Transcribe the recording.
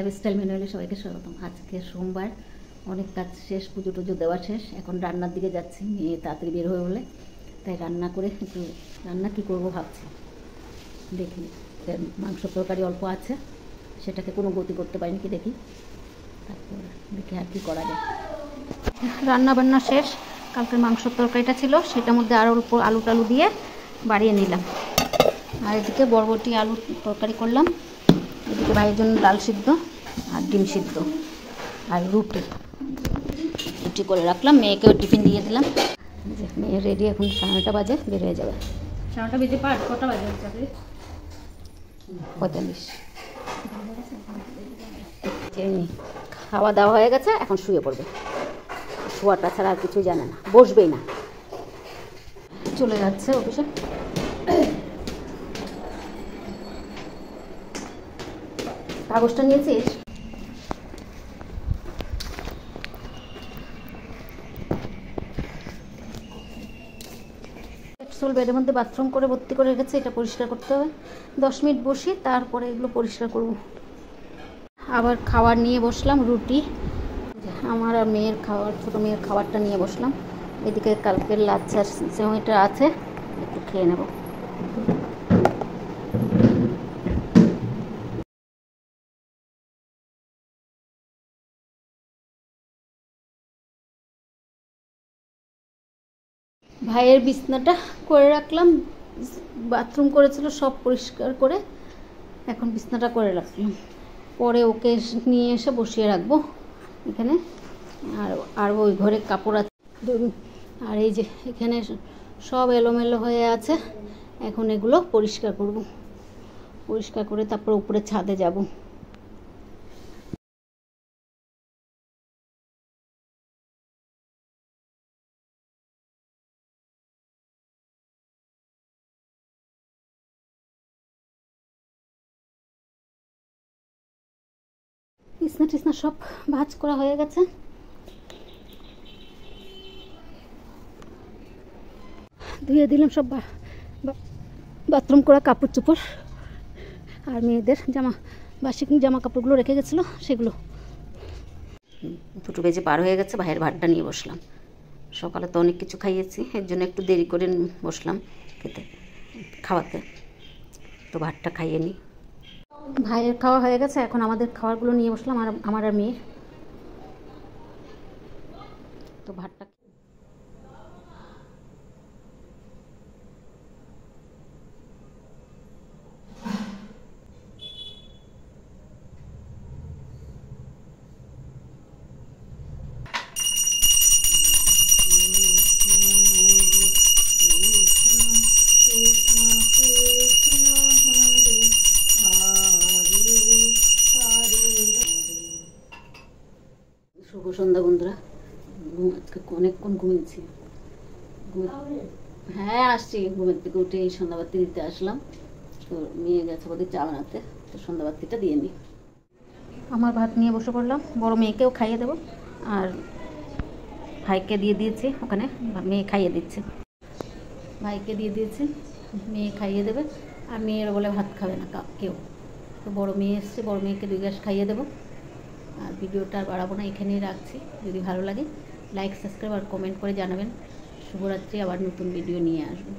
Lifestyle ম্যানুয়ালে সবাইকে স্বাগতম। আজকে সোমবার, অনেক কাজ শেষ, পুজো টুজো দেওয়া শেষ। এখন রান্নার দিকে যাচ্ছি, মেয়ে তাড়াতাড়ি বের হয়ে বলে, তাই রান্না করে একটু রান্না কী করবো ভাবছি। দেখি মাংস তরকারি অল্প আছে, সেটাকে কোনো গতি করতে পারিনি, কি দেখি, তারপর দেখি আর কী করা যায়। রান্না বান্না শেষ, কালকের মাংসর তরকারিটা ছিল, সেটার মধ্যে আরও অল্প আলু টালু দিয়ে বাড়িয়ে নিলাম। আর এদিকে বরবটি আলু তরকারি করলাম, এদিকে ভাইয়ের জন্য ডাল সিদ্ধ আর ডিম সিদ্ধ আর রুটি করে রাখলাম। মেয়েকেও টিফিন দিয়ে দিলাম। মেয়ে রেডি, এখন 9:30 বাজে, বের হয়ে যাবে। 9:30 বেজে পার, কটা বাজে? 45। খাওয়া দাওয়া হয়ে গেছে, এখন শুয়ে পড়বে। শোয়াটা ছাড়া আর কিছুই জানে না, বসবেই না। চলে যাচ্ছে অফিসে। কাগজটা নিয়েছিস? বেডের মধ্যে বাথরুম করে ভর্তি করে রেখেছে, এটা পরিষ্কার করতে হবে। 10 মিনিট বসি, তারপরে এগুলো পরিষ্কার করব। আবার খাবার নিয়ে বসলাম, রুটি। আমার আর মেয়ের খাবার, ছোটো মেয়ের খাবারটা নিয়ে বসলাম। এদিকে কালকের লাচ্ছার সেমাইটা আছে, একটু খেয়ে নেব। ভাইয়ের বিছনাটা করে রাখলাম, বাথরুম করেছিল, সব পরিষ্কার করে এখন বিছনাটা করে রাখলাম। পরে ওকে নিয়ে এসে বসিয়ে রাখবো এখানে। আর ওই ঘরে কাপড় আছে, আর এই যে এখানে সব এলোমেলো হয়ে আছে, এখন এগুলো পরিষ্কার করব। পরিষ্কার করে তারপর উপরে ছাদে যাব। বিছনা টিছনা সব ভাঁজ করা হয়ে গেছে। ধুয়ে দিলাম সব বাথরুম করা কাপড় চোপড়, আর মেয়েদের বাসি জামা কাপড়গুলো রেখে গেছিলো সেগুলো। 2 বেজে পার হয়ে গেছে, ভাইয়ের ভাতটা নিয়ে বসলাম। সকালে তো অনেক কিছু খাইয়েছি, এর জন্য একটু দেরি করে বসলাম খাওয়াতে। তো ভাতটা খাইয়ে নিই। ভাইয়ের খাওয়া হয়ে গেছে, এখন আমাদের খাবারগুলো নিয়ে বসলাম, আর আমার আর মেয়ের। তো ভাতটা শুভ সন্ধ্যা বন্ধুরা। অনেকক্ষণ ঘুমিয়েছি। হ্যাঁ আসছি, ঘুমের থেকে উঠে এই সন্ধ্যাবাতি দিতে আসলাম। তো মেয়ে গেছে ওদের চা বানাতে, তো সন্ধ্যাবাতিটা দিয়ে নিই। আমার ভাত নিয়ে বসে পড়লাম, বড় মেয়েকেও খাইয়ে দেবো, আর ভাইকে দিয়ে দিয়েছি ওখানে, মেয়ে খাইয়ে দিচ্ছে। ভাইকে দিয়ে দিয়েছি, মেয়ে খাইয়ে দেবে। আর মেয়ের বলে ভাত খাবে না কেউ। তো বড় মেয়ে এসছে, বড় মেয়েকে 2 গ্লাস খাইয়ে দেবো। আর ভিডিওটা আর বাড়াবো না, এখানেই রাখছি। যদি ভালো লাগে লাইক, সাবস্ক্রাইব আর কমেন্ট করে জানাবেন। শুভরাত্রি, আবার নতুন ভিডিও নিয়ে আসবো।